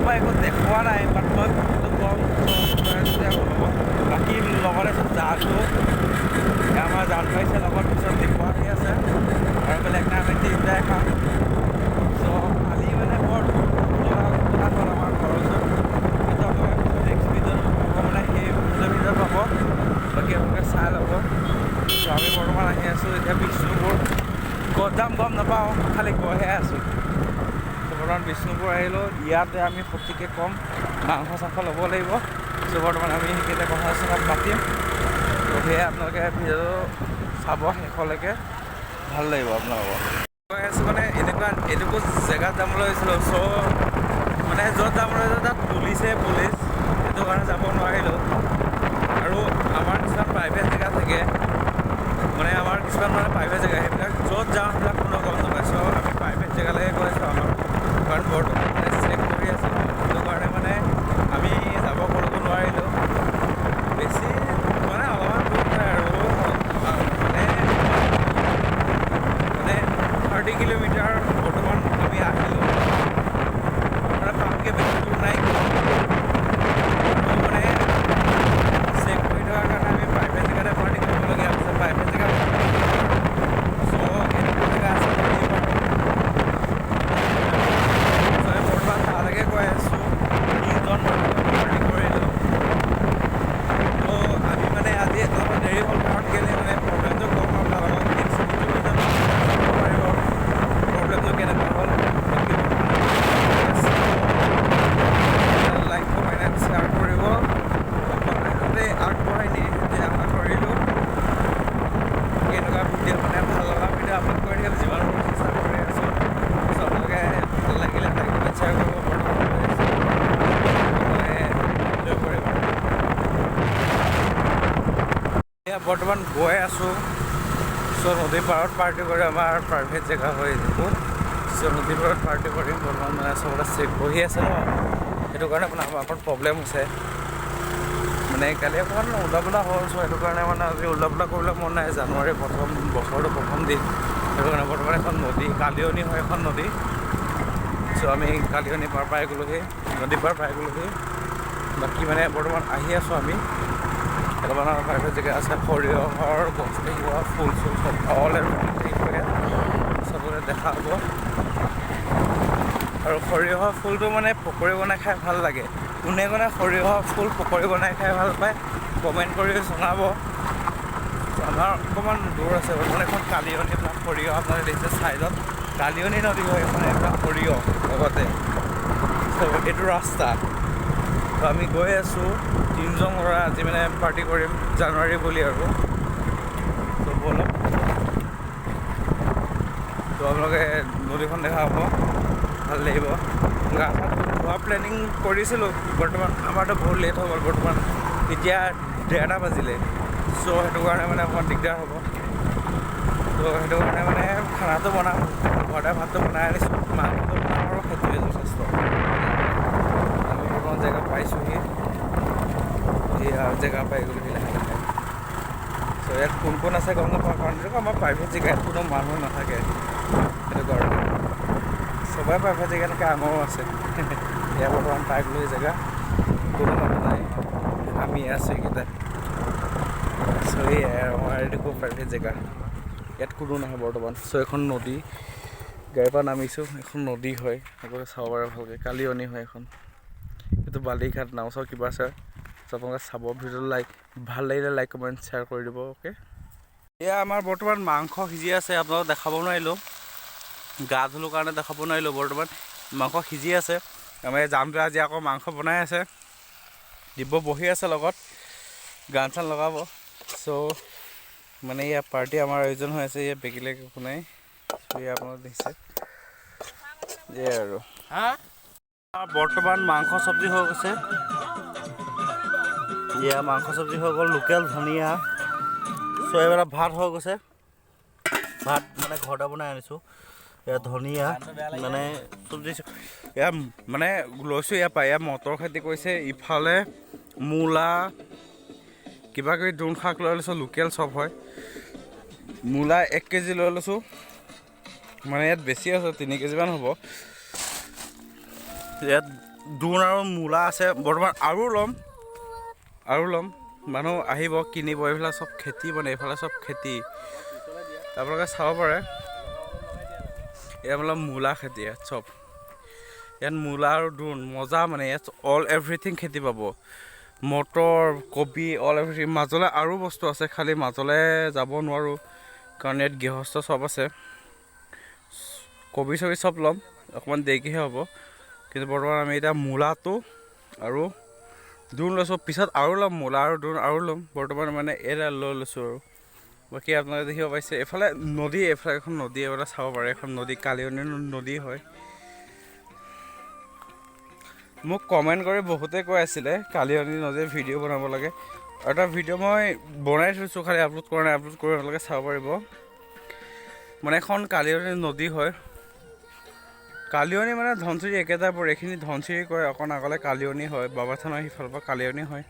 মই একো দেখুওৱা নাই বাট মই কম বাকী লগতে জাহাজটো আমাৰ জাল পাইছে লগত পিছত দেখুওৱা আহি আছে আৰু বেলেগ নাই আমি তিনিটাই খাম চ' কালি মানে বৰ হ'ল আমাৰ ঘৰৰ ওচৰত কিন্তু আপোনালোকে নেক্সট ভিডিঅ'ত পাব মানে সেই ভিডিঅ'ত পাব বাকী আপোনালোকে চাই ল'ব চ' আমি বৰ্তমান আহি আছোঁ এতিয়া বিষ্ণুপুৰ ক'ত যাম গম নাপাওঁ খালি গৈহে আছোঁ বৰ্তমান বিষ্ণুপুৰ আহিলোঁ ইয়াতে আমি সঠিকে কম মাংস চাংস ল'ব লাগিব চ' বৰ্তমান আমি সেইকেইটা কথা চথা পাতিম ত' সেয়ে আপোনালোকে ভিডিঅ'টো চাব শেষলৈকে ভাল লাগিব আপোনালোকৰ কৈ আছোঁ মানে এনেকুৱা জেগাত যাম বুলি ভাবিছিলোঁ চ' মানে য'ত যাম বুলি তাত পুলিচ সেইটো কাৰণে যাব নোৱাৰিলোঁ আৰু আমাৰ কিছুমান প্ৰাইভেট জেগা থাকে মানে আমাৰ কিছুমান মানে প্ৰাইভেট জেগা সেইবিলাক য'ত যাওঁ সেইবিলাক কোনো গম নাপায় চ' আমি প্ৰাইভেট জেগালৈকে গৈ আছোঁ আমাৰ কাৰণ বৰ্তমান মানে চেক কৰি আছোঁ সেইটো কাৰণে মানে আমি যাব কৰিব নোৱাৰিলোঁ বেছি মানে অলপমান দূৰ হয় আৰু মানে 30 কিলোমিটাৰ বৰ্তমান আমি আহিলোঁ মানে তাতকৈ বেছি দূৰ নাই মানে চেক কৰি থকাৰ কাৰণে আমি প্ৰাইভেট জেগাতে পাৰ্টি কৰিবলগীয়া হৈছে প্ৰাইভেট জেগা চ' এনেকুৱা জেগা আছে বৰ্তমান তালৈকে গৈ আছোঁ 3জন পাৰ্টি কৰিলোঁ ত' আমি মানে আজি অলপ দেৰি হ'ল কাৰণ কেলৈ মানে প্ৰব্লেমটো কম আপোনালোকক পাৰিব প্ৰব্লেমটো কেনেকুৱা হ'ল লাইক কমেণ্ট শ্বেয়াৰ কৰিব আগবঢ়াই নিয়ে যে আশা কৰিলোঁ এনেকুৱা ভিডিঅ' মানে ভাল লগা ভিডিঅ' আপলোড কৰি থাকিম যিমান চেষ্টা কৰি আছোঁ চ' আপোনালোকে ভাল লাগিলে লাইক কমেণ্ট শ্বেয়াৰ কৰিব বৰ্তমান গৈ আছোঁ চ' নদীৰ পাৰত পাৰ্টি কৰি আমাৰ প্ৰাইভেট জেগা হৈ থাকোঁ চ' নদীৰ পাৰত পাৰ্টি কৰিম বৰ্তমান মানে চবতে চেক বহি আছে ন সেইটো কাৰণে মানে আমাৰ অকণ প্ৰব্লেম হৈছে মানে কালি অকণমান ওলাবলৈ হ'ল চ' সেইটো কাৰণে মানে আজি ওলাবলৈ কৰিবলৈ মন নাই জানুৱাৰী বছৰটো প্ৰথম দিন সেইটো কাৰণে বৰ্তমান এখন নদী কালিয়নী হয় এখন নদী চ' আমি কালিয়নী পাৰ পাই গ'লোহি নদী পাৰ পাই গ'লোহি বাকী মানে বৰ্তমান আহি আছোঁ আমি অলপমান প্ৰাইভেট জেগা আছে সৰিয়হৰ গছ থাকিব ফুল চুল চব অল চবতে দেখা হ'ব আৰু সৰিয়হৰ ফুলটো মানে পকৰি বনাই খাই ভাল লাগে কোনে কোনে সৰিয়হৰ ফুল পকৰি বনাই খাই ভাল পায় কমেণ্ট কৰি জনাব আমাৰ অকণমান দূৰ আছে মানে এখন কালিয়নী সৰিয়হ আপোনালোকে দেখিছে ছাইডত কালিয়নী নদী হয় এখন এইবিলাক সৰিয়হ লগতে চ' এইটো ৰাস্তা ত' আমি গৈ আছোঁ 3জন ল'ৰা আজি মানে পাৰ্টি কৰিম জানুৱাৰী বুলি আৰু ত' ব'লক ত' আপোনালোকে নদীখন দেখা হ'ব ভাল লাগিব গা চা ধোৱা প্লেনিং কৰিছিলোঁ বৰ্তমান আমাৰতো বহুত লেট হৈ গ'ল বৰ্তমান এতিয়া 1:30 বাজিলে চ' সেইটো কাৰণে মানে অকণমান দিগদাৰ হ'ব ত' সেইটো কাৰণে মানে খানাটো বনাম ঘৰতে ভাতটো বনাই আনিছোঁ মাংসটো বনাম আৰু সেইটোৱে যথেষ্ট আমি বৰ্তমান জেগা পাইছোঁহি জেগা পাই গ'লোহি লাহে লাহে চ' ইয়াত কোন কোন আছে গম নাপাওঁ কাৰণ আমাৰ প্ৰাইভেট জেগা ইয়াত কোনো মানুহ নাথাকে সেইটো কাৰণে চবৰে প্ৰাইভেট জেগা থাকে আমাৰো আছে ইয়াৰ বৰ্তমান পাই গ'লোহি জেগা কোনো মানুহ নাই আমি আছোঁ এইকেইটা চ' এয়াই আমাৰ এইটো প্ৰাইভেট জেগা ইয়াত কোনো নাহে বৰ্তমান চ' এখন নদী গাড়ীৰ পৰা নামিছোঁ এখন নদী হয় আপোনালোকে চাব পাৰে ভালকৈ কালিয়নী হয় এখন এইটো বালিঘাট নাওচৰ কিবা আছে চ' আপোনালোকে চাব ভিডিঅ'টো ভাল লাগিলে লাইক কমেণ্ট শ্বেয়াৰ কৰি দিব অ'কে এয়া আমাৰ বৰ্তমান মাংস সিজি আছে আপোনালোকক দেখাব নোৱাৰিলোঁ গা ধুলোঁ কাৰণে দেখাব নোৱাৰিলোঁ বৰ্তমান মাংস সিজি আছে আমাৰ জামটো আজি আকৌ মাংস বনাই আছে দিব বহি আছে লগত গান চান লগাব চ' মানে ইয়াৰ পাৰ্টি আমাৰ আয়োজন হৈ আছে ইয়াত বেকিলে একো নাই চ' ইয়াৰ আপোনালোকে দেখিছে যে আৰু বৰ্তমান মাংস চব্জি হৈ গৈছে এয়া মাংস চব্জি হৈ গ'ল লোকেল ধনিয়া চ' এইবিলাক ভাত হৈ গৈছে ভাত মানে ঘৰতে বনাই আনিছোঁ এয়া ধনিয়া মানে চব্জি এয়া মানে লৈছোঁ ইয়াৰ পৰা এয়া মটৰ খেতি কৰিছে ইফালে মূলা কিবা কিবি দ্ৰোণ শাক লৈ লৈছোঁ লোকেল চব হয় মূলা 1 কেজি লৈ লৈছোঁ মানে ইয়াত বেছি আছে 3 কেজিমান হ'ব ইয়াত দোণ আৰু মূলা আছে বৰ্তমান আৰু ল'ম মানুহ আহিব কিনিব এইফালে চব খেতি মানে এইফালে চব খেতি আপোনালোকে চাব পাৰে এয়া মানে মূলা খেতি ইয়াত চব ইয়াত মূলা আৰু দোণ মজা মানে ইয়াত অল এভৰিথিং খেতি পাব মটৰ কবি অল এভৰিথিং মাজলৈ আৰু বস্তু আছে খালি মাজলৈ যাব নোৱাৰোঁ কাৰণ ইয়াত গৃহস্থ চব আছে কবি চবি চব ল'ম অকণমান দেৰিকৈহে হ'ব কিন্তু বৰ্তমান আমি এতিয়া মূলাটো আৰু দোণ লৈছোঁ পিছত আৰু ল'ম মূলা আৰু দোণ আৰু ল'ম বৰ্তমান মানে এয়া লৈ লৈছোঁ আৰু বাকী আপোনালোকে দেখিব পাইছে এইফালে নদী এইফালে এখন নদী এইফালে চাব পাৰে এখন নদী কালিয়নী নদী হয় মোক কমেণ্ট কৰি বহুতে কৈ আছিলে কালিয়নী নদীৰ ভিডিঅ' বনাব লাগে আৰু এটা ভিডিঅ' মই বনাই থৈছোঁ খালি আপলোড কৰা নাই আপলোড কৰি আপোনালোকে চাব পাৰিব মানে এখন কালিয়নী নদী হয় কালিয়নী মানে ধনচিৰি একেটাই পৰে এইখিনি ধনচিৰি কয় অকণ আগলৈ কালিয়নী হয় বাবা থানৰ সিফালৰ পৰা কালিয়নী হয়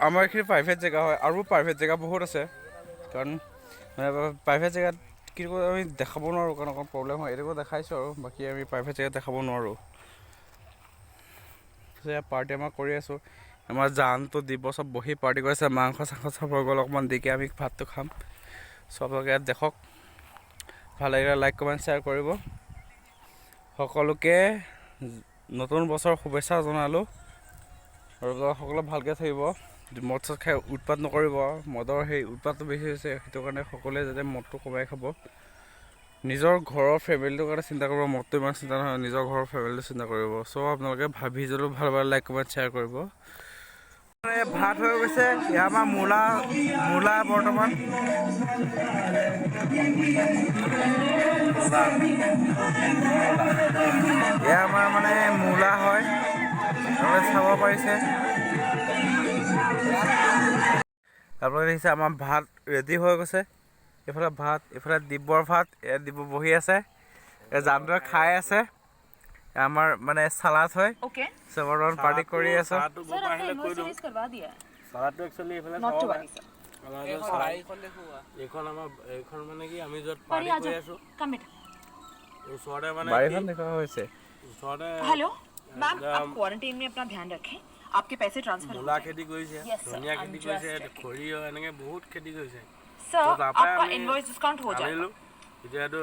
আমাৰ এইখিনি প্ৰাইভেট জেগা হয় আৰু প্ৰাইভেট জেগা বহুত আছে কাৰণ মানে প্ৰাইভেট জেগাত কিন্তু আমি দেখাব নোৱাৰোঁ কাৰণ অকণ প্ৰব্লেম হয় এইটোকো দেখাইছোঁ আৰু বাকী আমি প্ৰাইভেট জেগাত দেখাব নোৱাৰোঁ পাৰ্টি আমাৰ কৰি আছোঁ আমাৰ জানটো দিব চব বহি পাৰ্টি কৰি আছে মাংস চাংস চব হৈ গ'ল অকণমান দেৰিকৈ আমি ভাতটো খাম চবকে ইয়াত দেখক ভাল লাগিলে লাইক কমেণ্ট শ্বেয়াৰ কৰিব সকলোকে নতুন বছৰ শুভেচ্ছা জনালোঁ আৰু সকলোৱে ভালকৈ থাকিব মদ চদ খাই উৎপাত নকৰিব মদৰ সেই উৎপাতটো বেছি হৈছে সেইটো কাৰণে সকলোৱে যাতে মদটো কমাই খাব নিজৰ ঘৰৰ ফেমিলিটোৰ কাৰণে চিন্তা কৰিব মদটো ইমান চিন্তা নহয় নিজৰ ঘৰৰ ফেমিলিটো চিন্তা কৰিব চ' আপোনালোকে ভাবি য'লেও ভাল লাইক কমেণ্ট শ্বেয়াৰ কৰিব ভাত হৈ গৈছে ইয়াৰ আমাৰ মূলা বৰ্তমান এয়া আমাৰ মানে মূলা হয় আপোনালোকে চাব পাৰিছে আপোনালোকে দেখিছে আমাৰ ভাত ৰেডি হৈ গৈছে এইফালে ভাত এইফালে দিব্যৰ ভাত এয়া দিব্য বহি আছে এয়া জানটোৱে খাই আছে আমাৰ মানে চালাড হয় বৰ্তমান পাৰ্টি কৰি আছে চালাডটো একচুৱেলি এইফালে এইখন আমাৰ এইখন মানে কি আমি য'ত পাৰ্টি কৰি আছোঁ ওচৰতে মানে বাৰীখন দেখুওৱা হৈছে ওচৰতে हेलो मैम आप क्वारंटाइन में अपना ध्यान रखें आपके पैसे ट्रांसफर মূলা খেতি কৰিছে ধনিয়া খেতি কৰিছে সৰিয়হ এনেকৈ বহুত খেতি কৰিছে सर आपका इनवॉइस डिस्काउंट हो जाएगा আনিলোঁ এতিয়াতো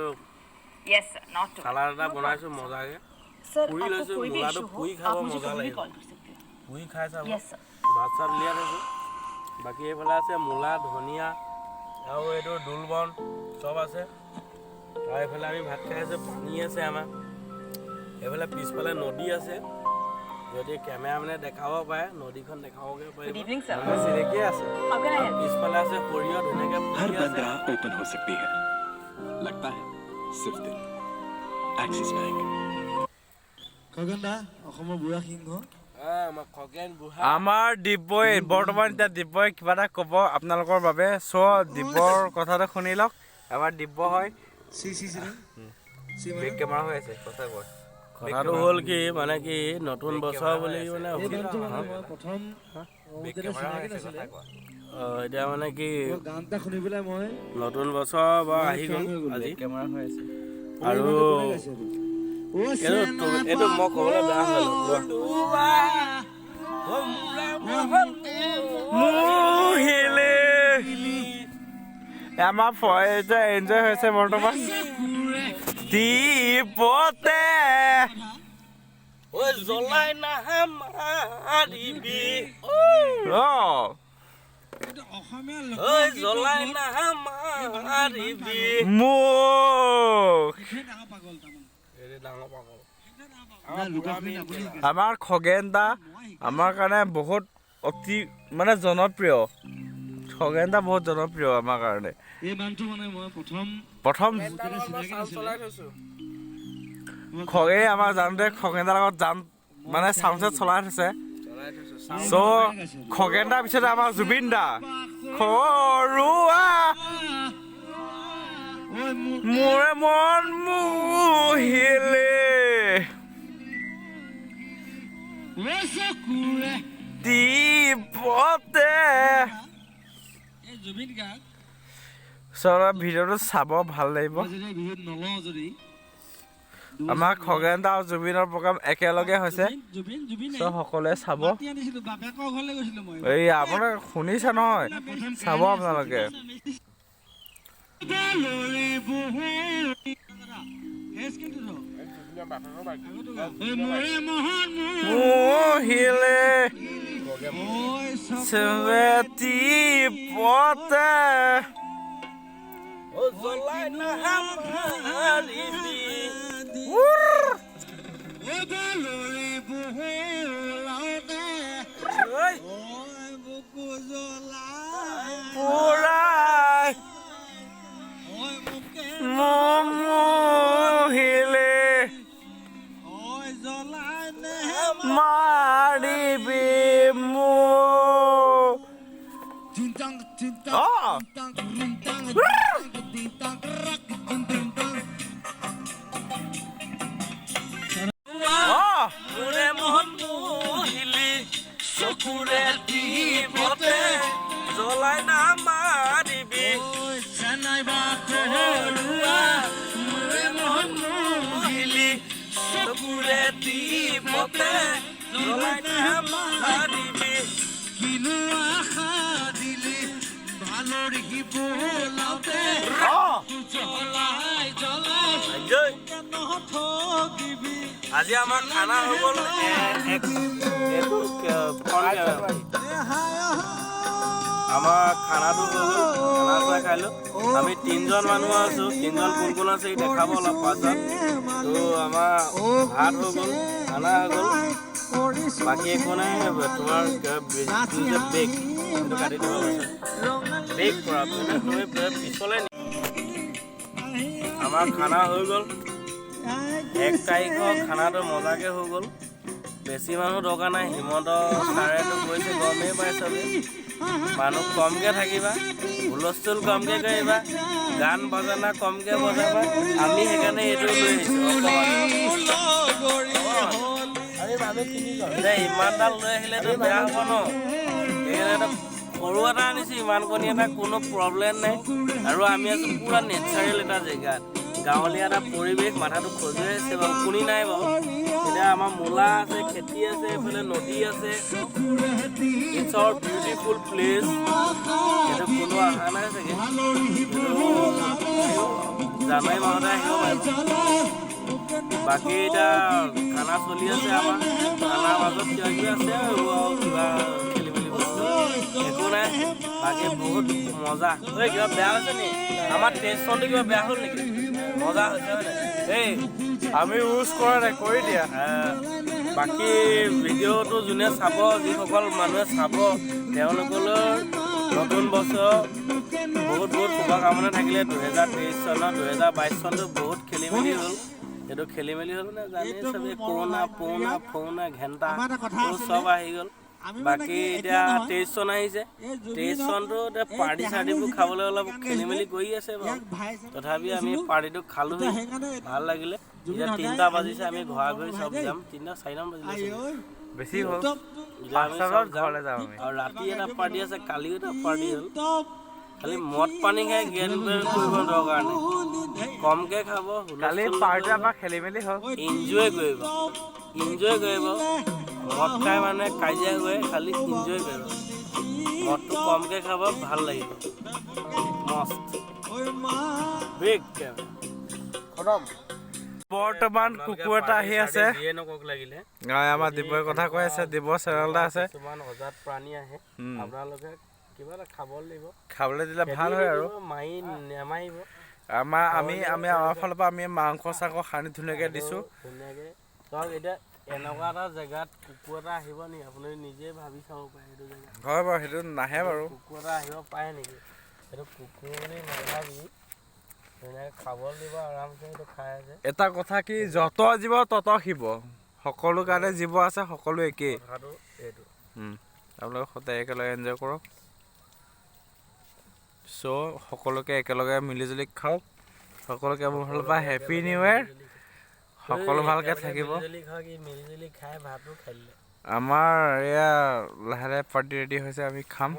यस सर नॉट टू চালাড এটা বনাইছোঁ মজাকৈ सर পুৰি आपको লৈছোঁ कोई भी মূলাটো इशू हो পুৰি খাব आप मुझे মজা कभी भी লাগিব कॉल कर सकते हैं পুৰি খাই চাব यस सर ভাত চাত উলিয়াই থৈছোঁ বাকী এইফালে আছে মূলা ধনিয়া আৰু এইটো দোলবন চব আছে আৰু এইফালে আমি ভাত খাই আছোঁ পানী আছে আমাৰ এইফালে পিছফালে নদী আছে যদি কেমেৰামেনে দেখাব পাৰে নদীখন দেখাবগৈ गुड পাৰিব इवनिंग सर চিনাকি আছে हाउ कैन आई हेल्प पिछवाला से कोरिया धोने के हर बंदा ओपन हो सकती है लगता है सिर्फ दिल एक्सिस बैंक খগেন দা অসমৰ বুঢ়া সিংহ खगेन बुहा আমাৰ দিব্যই বৰ্তমান এতিয়া দিব্যই কিবা এটা ক'ব আপোনালোকৰ বাবে চ' দিব্যৰ কথাটো শুনি লওক আমাৰ দিব্য হয় চি চি চি বেক কেমেৰা হৈ আছে কথা কয় কথাটো হ'ল কি মানে কি নতুন বছৰ বুলি মানে এই গানটো মানে মই প্ৰথম বেক যেতিয়া কেমেৰা হৈ চিনাকি আছে নাছিলে কথা কয় এতিয়া মানে কি মই গান এটা শুনি পেলাই মই নতুন বছৰ বা আহি গ'ল আজি কেমেৰা হৈ আছে আৰু এইটো মই ক'বলৈ বেয়া হ'ল মুহিলে আমাৰ ফয়েজে এনজয় হৈছে বৰ্তমান দীপতে ঐ জ্বলাই নাহা মাৰিবি ঐ জ্বলাই নাহা মাৰিবি মোক ডাঙৰ পাগল আমাৰ খগেন দা আমাৰ কাৰণে বহুত অতি মানে জনপ্ৰিয় খগেন দা বহুত জনপ্ৰিয় আমাৰ কাৰণে এই গানটো মানে মই প্ৰথম চলাই থৈছোঁ খগে আমাৰ জানোতে খগেন দাৰ লগত জান মানে চাউণ্ড চেট চলাই থৈছে চ' খগেন দাৰ পিছতে আমাৰ জুবিন দা খৰুৱা মোৰে মন মুহিলে দীপতে জুবিন গাৰ্গ চ' ভিডিঅ'টো চাব ভাল লাগিব যদি বিহুত নলওঁ যদি আমাৰ খগেন দা আৰু জুবিনৰ প্ৰগ্ৰাম একেলগে হৈছে জুবিন জুবিন চ' সকলোৱে চাব মাতি আনিছিলো বাপেকৰ ঘৰলৈ গৈছিলো মই এই আপোনালোকে শুনিছে নহয় চাব আপোনালোকে মোহিলে স্মৃতি পথে জ্বলাই নামাৰিবি পুৰাই মোহিলে মাৰিবি মোক মোৰে মন মোহিলি চকুৰে দিবতে জ্বলাই নামাৰিবি মোৰে মন মোহিলি চকুৰে দিবতে জ্বলাই নামাৰিবি কিনো আশা দিলি ভালৰ শিবলাওতে জ্বলাই জ্বলাই নথগিবি আজি আমাৰ খানা হৈ গ'ল আমাৰ খানাটো হৈ গ'ল খানা খুৱাই খাইলোঁ আমি 3জন মানুহ আছোঁ 3জন কোন কোন আছে দেখাব অলপ পাছত তো আমাৰ ভাত হৈ গ'ল খানা হৈ গ'ল বাকী একো নাই তোমাৰ বেগ সেইটো কাটি দিব কৈছে বেগ কৰা তুমি পিছলৈ আমাৰ খানা হৈ গ'ল 1 তাৰিখৰ খানাটো মজাকৈ হৈ গ'ল বেছি মানুহ দৰকাৰ নাই হিমন্ত ছাৰেতো কৈছে গমেই পাই চবে মানুহ কমকৈ থাকিবা হুলস্থুল কমকৈ কৰিবা গান বাজানা কমকৈ বজাবা আমি সেইকাৰণে এইটো লৈ আহিছোঁ ইমানডাল লৈ আহিলেতো বেয়া হ'ব ন সেইকাৰণে সৰু এটা আনিছোঁ ইমান কণী এটা কোনো প্ৰব্লেম নাই আৰু আমি আছোঁ পূৰা নেচাৰেল এটা জেগাত গাঁৱলীয়া এটা পৰিৱেশ মাথাটো খজুৱাই আছে বাৰু শুনি নাই বাৰু এতিয়া আমাৰ মূলা আছে খেতি আছে এইফালে নদী আছে ইটছ আৱাৰ বিউটিফুল প্লেচ এইটো কোনো অহা নাই চাগে জানুৱাৰী মাহতে আহিব পাৰিব বাকী এতিয়া খানা চলি আছে আমাৰ খানাৰ মাজত কিবা কিবি আছে আৰু কিবা খেলি মেলি বস্তু একো নাই বাকী বহুত মজা ঐ কিবা বেয়া হৈছে নি আমাৰ টেষ্টটো কিবা বেয়া হ'ল নেকি মজা হৈছে হয় নাই এই আমি ইউজ কৰা নাই কৰি দিয়া বাকী ভিডিঅ'টো যোনে চাব যিসকল মানুহে চাব তেওঁলোকলৈ নতুন বছৰ বহুত বহুত শুভকামনা থাকিলে 2023 চনৰ 2022 চনটো বহুত খেলি মেলি হ'ল এইটো খেলি মেলি হ'ল মানে জানেই চবে কৰোণা ফৌনা ঘেণ্টা চব আহি গ'ল বাকী এতিয়া 23 চন আহিছে 23 চনটো এতিয়া পাৰ্টি চাৰ্টিবোৰ খাবলৈ অলপ খেলি মেলি কৰি আছে বাৰু তথাপি আমি পাৰ্টিটো খালোঁ ভাল লাগিলে এতিয়া 3টা বাজিছে আমি ঘৰা ঘৰি চব যাম 3টা 4টামান বাজিলে বেছি হ'ল ঘৰলৈ যাম আমি আৰু ৰাতি এটা পাৰ্টি আছে কালিও এটা পাৰ্টি হ'ল খালি মদ পানী খাই জ্ঞান কৰিব দৰকাৰ নাই কমকৈ খাব কালি পাৰ্টি আমাৰ খেলি মেলি হ'ল এনজয় কৰিব মদ খাই মানে কাজিয়া গৈ খালি এনজয় কৰিব মদটো কমকৈ খাব ভাল লাগিব মস্ত বিগ বৰ্তমান কুকুৰ এটা আহি আছে লাগিলে আমাৰ দিবৰ কথা কৈ আছে দিব চেনেল এটা আছে কিছুমান অজাত প্ৰাণী আহে আপোনালোকে কিবা এটা খাবলৈ দিলে ভাল হয় আৰু মাৰি নেমাৰিব আমি আমাৰ ফালৰ পৰা আমি মাংস চাংস সানি ধুনীয়াকৈ দিছোঁ ধুনীয়াকৈ চাওক এতিয়া এনেকুৱা এটা জেগাত কুকুৰ এটা আহিব নেকি আপুনি নিজে ভাবি চাব পাৰে সেইটো জেগাত হয় বাৰু সেইটো নাহে বাৰু কুকুৰ এটা আহিব পাৰে নেকি সেইটো কুকুৰ বুলি নাভাবি ধুনীয়াকৈ খাবলৈ দিব আৰামছে সেইটো খাই আছে এটা কথা কি যত জীৱ তত শিৱ সকলো কাৰণে জীৱ আছে সকলো একেই কথাটো এইটো আপোনালোকে সদায় একেলগে এনজয় কৰক চ' সকলোকে একেলগে মিলিজুলি খাওক সকলোকে মোৰ ফালৰ পৰা হেপী নিউ ইয়েৰ সকলো ভালকৈ থাকিব আমাৰ এয়া লাহে লাহে পাৰ্টি ৰেডি হৈছে আমি খাম